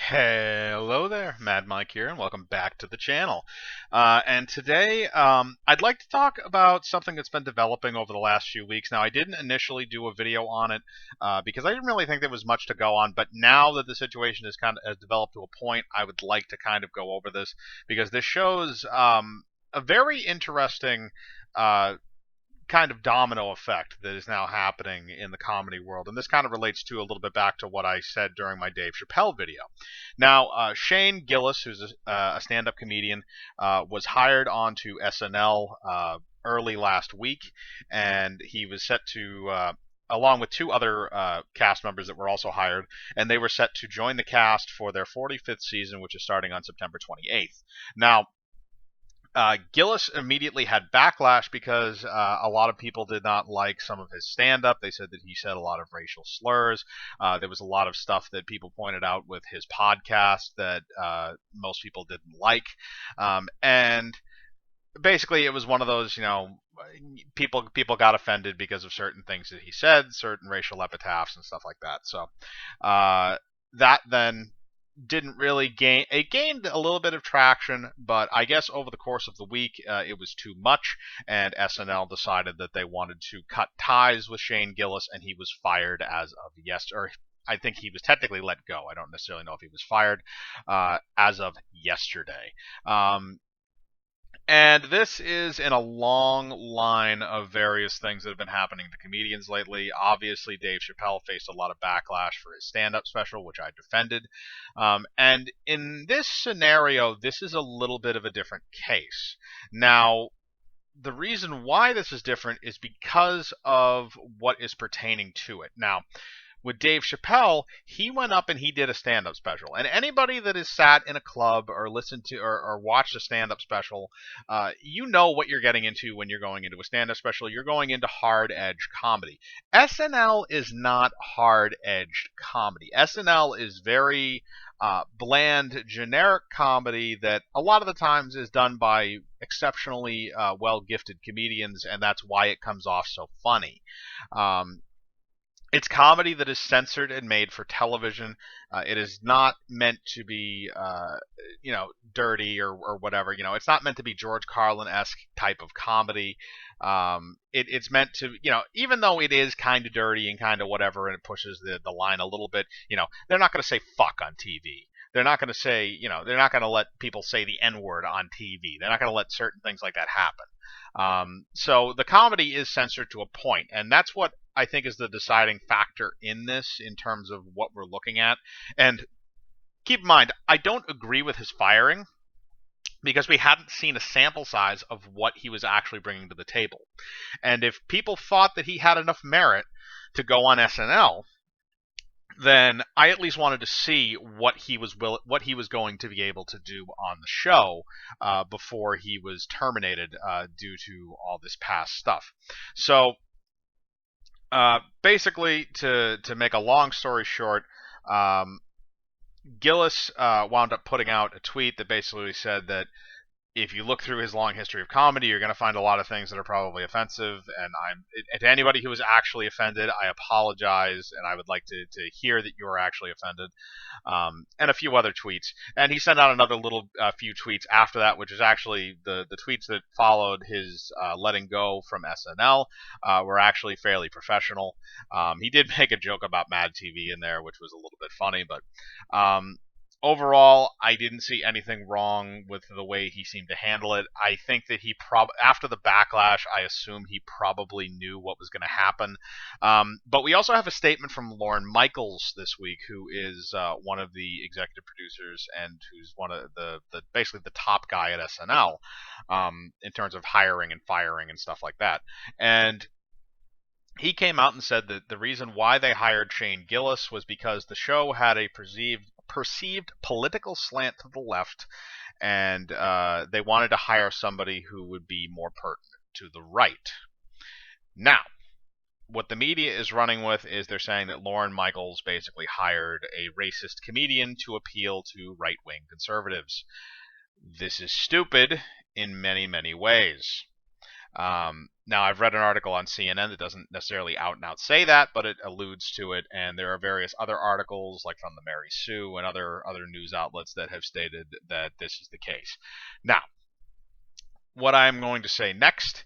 Hello there, Mad Mike here, and welcome back to the channel. And today, I'd like to talk about something that's been developing over the last few weeks. Now, I didn't initially do a video on it because I didn't really think there was much to go on, but now that the situation has developed to a point, I would like to kind of go over this because this shows a very interesting kind of domino effect that is now happening in the comedy world. And this kind of relates to a little bit back to what I said during my Dave Chappelle video. Now, Shane Gillis, who's a stand-up comedian, was hired onto SNL early last week, and he was set to along with two other cast members that were also hired, and they were set to join the cast for their 45th season, which is starting on September 28th. Now, Gillis immediately had backlash because a lot of people did not like some of his stand-up. They said that he said a lot of racial slurs. There was a lot of stuff that people pointed out with his podcast that most people didn't like. And basically, it was one of those, people got offended because of certain things that he said, certain racial epitaphs and stuff like that. So that then didn't really gain. It gained a little bit of traction, but I guess over the course of the week, it was too much, and SNL decided that they wanted to cut ties with Shane Gillis, and he was fired as of yesterday. Or I think he was technically let go. I don't necessarily know if he was fired as of yesterday. And this is in a long line of various things that have been happening to comedians lately. Obviously, Dave Chappelle faced a lot of backlash for his stand-up special, which I defended. And in this scenario, this is a little bit of a different case. Now, the reason why this is different is because of what is pertaining to it. Now, with Dave Chappelle, he went up and he did a stand-up special. And anybody that has sat in a club or listened to or watched a stand-up special, you know what you're getting into when you're going into a stand-up special. You're going into hard-edged comedy. SNL is not hard-edged comedy. SNL is very bland, generic comedy that a lot of the times is done by exceptionally well-gifted comedians, and that's why it comes off so funny. It's comedy that is censored and made for television. It is not meant to be, dirty or whatever. It's not meant to be George Carlin-esque type of comedy. It's meant to, even though it is kind of dirty and kind of whatever, and it pushes the line a little bit, they're not going to say fuck on TV. They're not going to say, they're not going to let people say the N-word on TV. They're not going to let certain things like that happen. So the comedy is censored to a point, and that's what I think is the deciding factor in this in terms of what we're looking at. And keep in mind, I don't agree with his firing because we hadn't seen a sample size of what he was actually bringing to the table. And if people thought that he had enough merit to go on SNL, then I at least wanted to see what he was going to be able to do on the show before he was terminated due to all this past stuff. So basically, to make a long story short, Gillis wound up putting out a tweet that basically said that if you look through his long history of comedy, you're going to find a lot of things that are probably offensive. And to anybody who was actually offended, I apologize, and I would like to hear that you are actually offended. And a few other tweets. And he sent out another little few tweets after that, which is actually the tweets that followed his letting go from SNL were actually fairly professional. He did make a joke about Mad TV in there, which was a little bit funny, but overall, I didn't see anything wrong with the way he seemed to handle it. I think that after the backlash, I assume he probably knew what was going to happen. But we also have a statement from Lorne Michaels this week, who is one of the executive producers and who's one of the basically the top guy at SNL in terms of hiring and firing and stuff like that. And he came out and said that the reason why they hired Shane Gillis was because the show had a perceived political slant to the left, and they wanted to hire somebody who would be more pertinent to the right. Now, what the media is running with is they're saying that Lorne Michaels basically hired a racist comedian to appeal to right-wing conservatives. This is stupid in many, many ways. Now, I've read an article on CNN that doesn't necessarily out and out say that, but it alludes to it, and there are various other articles, like from the Mary Sue and other news outlets, that have stated that this is the case. Now, what I'm going to say next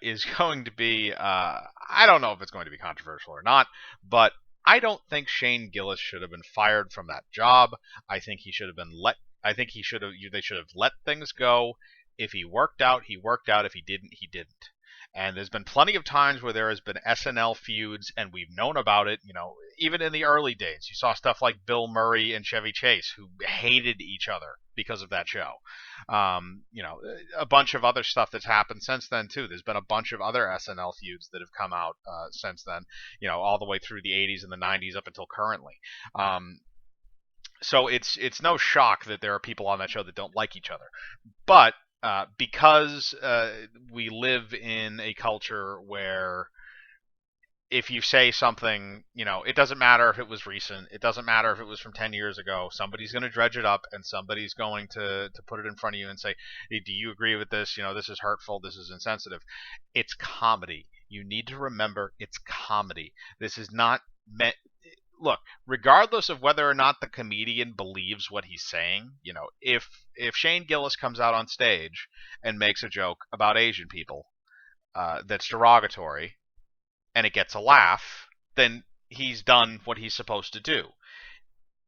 is going to be I don't know if it's going to be controversial or not, but I don't think Shane Gillis should have been fired from that job. I think he should have been let. I think he should have. They should have let things go. If he worked out, he worked out. If he didn't, he didn't. And there's been plenty of times where there has been SNL feuds, and we've known about it. You know, even in the early days, you saw stuff like Bill Murray and Chevy Chase, who hated each other because of that show. You know, a bunch of other stuff that's happened since then too. There's been a bunch of other SNL feuds that have come out since then. You know, all the way through the 80s and the 90s up until currently. So it's no shock that there are people on that show that don't like each other. But because we live in a culture where if you say something, you know, it doesn't matter if it was recent. It doesn't matter if it was from 10 years ago. Somebody's going to dredge it up, and somebody's going to put it in front of you and say, hey, do you agree with this? You know, this is hurtful. This is insensitive. It's comedy. You need to remember it's comedy. This is not meant... Look, regardless of whether or not the comedian believes what he's saying, you know, if Shane Gillis comes out on stage and makes a joke about Asian people that's derogatory, and it gets a laugh, then he's done what he's supposed to do.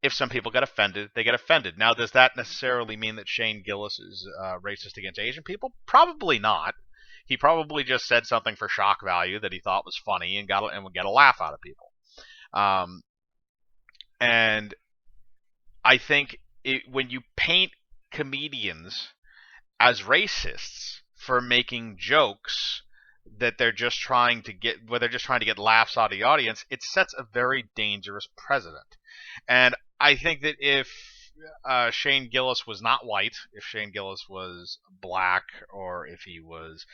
If some people get offended, they get offended. Now, does that necessarily mean that Shane Gillis is racist against Asian people? Probably not. He probably just said something for shock value that he thought was funny and would get a laugh out of people. And I think when you paint comedians as racists for making jokes that they're just trying to get laughs out of the audience, it sets a very dangerous precedent. And I think that if Shane Gillis was not white, if Shane Gillis was black, or if he was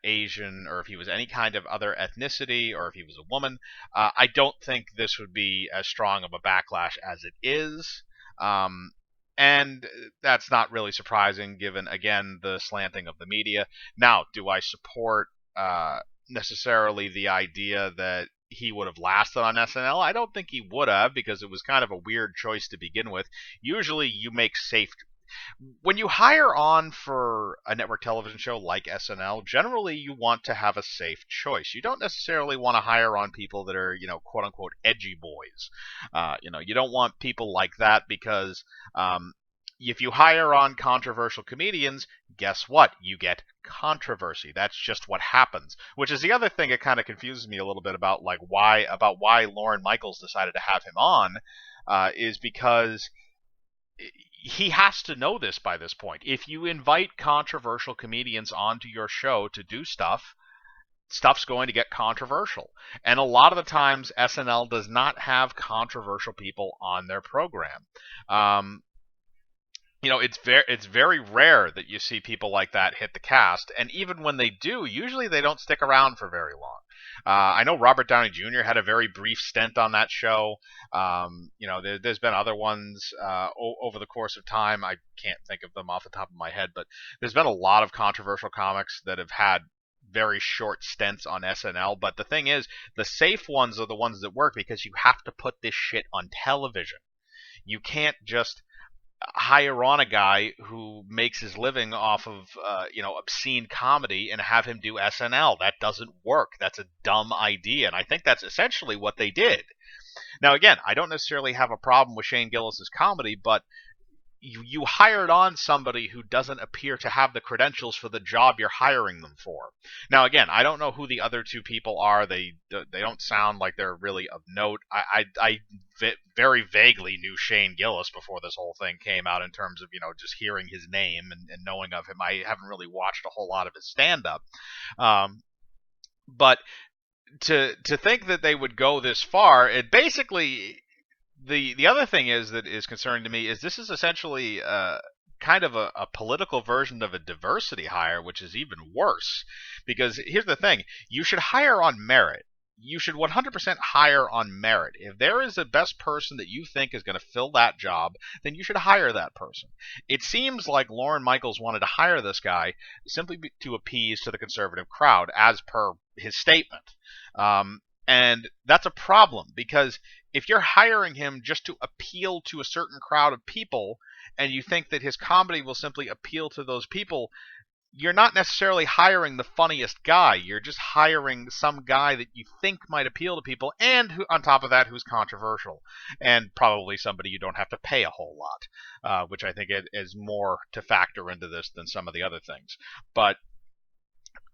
Asian, or if he was any kind of other ethnicity, or if he was a woman, I don't think this would be as strong of a backlash as it is. And that's not really surprising given, again, the slanting of the media. Now, do I support necessarily the idea that he would have lasted on SNL? I don't think he would have, because it was kind of a weird choice to begin with. Usually you make safe... When you hire on for a network television show like SNL, generally you want to have a safe choice. You don't necessarily want to hire on people that are, you know, quote unquote edgy boys. You know, you don't want people like that, because if you hire on controversial comedians, guess what? You get controversy. That's just what happens. Which is the other thing that kind of confuses me a little bit about why Lorne Michaels decided to have him on, is because he has to know this by this point. If you invite controversial comedians onto your show to do stuff's going to get controversial. And a lot of the times SNL does not have controversial people on their program. You know, it's very rare that you see people like that hit the cast, and even when they do, usually they don't stick around for very long. I know Robert Downey Jr. had a very brief stint on that show. You know, there's been other ones over the course of time. I can't think of them off the top of my head, but there's been a lot of controversial comics that have had very short stints on SNL. But the thing is, the safe ones are the ones that work, because you have to put this shit on television. You can't just hire on a guy who makes his living off of you know, obscene comedy and have him do SNL. That doesn't work. That's a dumb idea, and I think that's essentially what they did. Now, again, I don't necessarily have a problem with Shane Gillis's comedy, but you hired on somebody who doesn't appear to have the credentials for the job you're hiring them for. Now, again, I don't know who the other two people are. They don't sound like they're really of note. I very vaguely knew Shane Gillis before this whole thing came out, in terms of, you know, just hearing his name and knowing of him. I haven't really watched a whole lot of his stand-up. But to think that they would go this far, it basically... The other thing that is concerning to me is this is essentially kind of a political version of a diversity hire, which is even worse. Because here's the thing: you should hire on merit. you should 100% hire on merit. If there is a best person that you think is going to fill that job, then you should hire that person. It seems like Lorne Michaels wanted to hire this guy simply to appease to the conservative crowd, as per his statement. And that's a problem, because if you're hiring him just to appeal to a certain crowd of people, and you think that his comedy will simply appeal to those people, you're not necessarily hiring the funniest guy. You're just hiring some guy that you think might appeal to people, and who, on top of that, who's controversial, and probably somebody you don't have to pay a whole lot, which I think is more to factor into this than some of the other things. But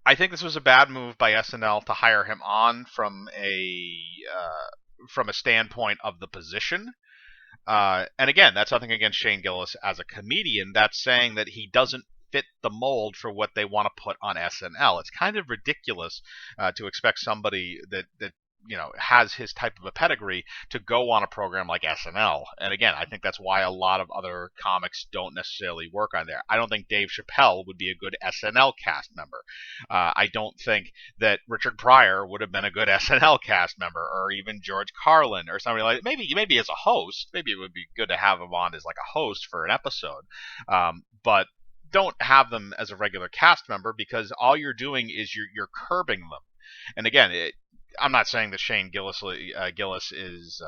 I think this was a bad move by SNL to hire him on from a standpoint of the position. And again, that's nothing against Shane Gillis as a comedian. That's saying that he doesn't fit the mold for what they want to put on SNL. It's kind of ridiculous to expect somebody that has his type of a pedigree to go on a program like SNL. And again, I think that's why a lot of other comics don't necessarily work on there. I don't think Dave Chappelle would be a good SNL cast member. I don't think that Richard Pryor would have been a good SNL cast member, or even George Carlin or somebody like that. Maybe as a host. Maybe it would be good to have him on as like a host for an episode. But don't have them as a regular cast member, because all you're doing is you're curbing them. And again, I'm not saying that Shane Gillis is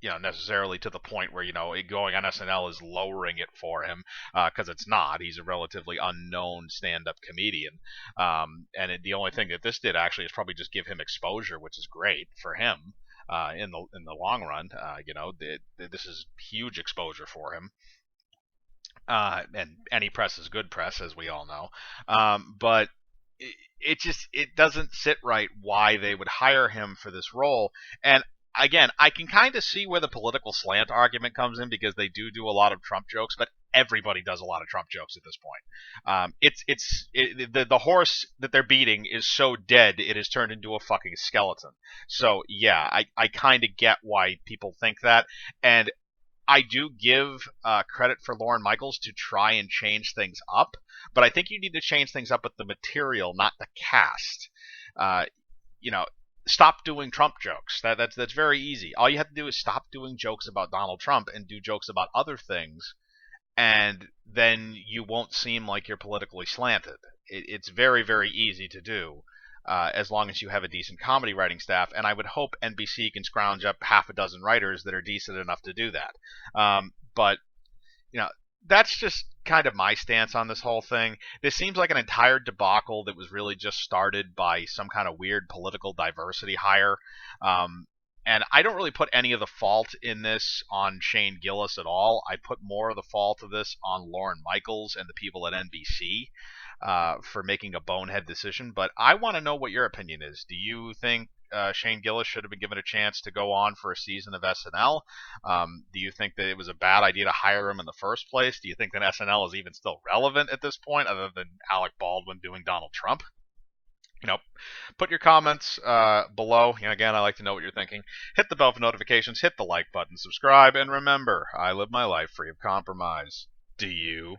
necessarily to the point where going on SNL is lowering it for him, because it's not. He's a relatively unknown stand-up comedian, and the only thing that this did actually is probably just give him exposure, which is great for him in the long run. This is huge exposure for him. And any press is good press, as we all know. But it doesn't sit right why they would hire him for this role. And again, I can kind of see where the political slant argument comes in, because they do a lot of Trump jokes, but everybody does a lot of Trump jokes at this point. The horse that they're beating is so dead it has turned into a fucking skeleton. So yeah, I kind of get why people think that. And I do give credit for Lorne Michaels to try and change things up, but I think you need to change things up with the material, not the cast. Uh, Stop doing Trump jokes. That's very easy. All you have to do is stop doing jokes about Donald Trump and do jokes about other things, and then you won't seem like you're politically slanted. It's very, very easy to do. As long as you have a decent comedy writing staff, and I would hope NBC can scrounge up half a dozen writers that are decent enough to do that. But that's just kind of my stance on this whole thing. This seems like an entire debacle that was really just started by some kind of weird political diversity hire. And I don't really put any of the fault in this on Shane Gillis at all. I put more of the fault of this on Lorne Michaels and the people at NBC for making a bonehead decision. But I want to know what your opinion is. Do you think Shane Gillis should have been given a chance to go on for a season of SNL? Do you think that it was a bad idea to hire him in the first place? Do you think that SNL is even still relevant at this point, other than Alec Baldwin doing Donald Trump? Put your comments below. Again, I like to know what you're thinking. Hit the bell for notifications, hit the like button, subscribe, and remember, I live my life free of compromise. Do you?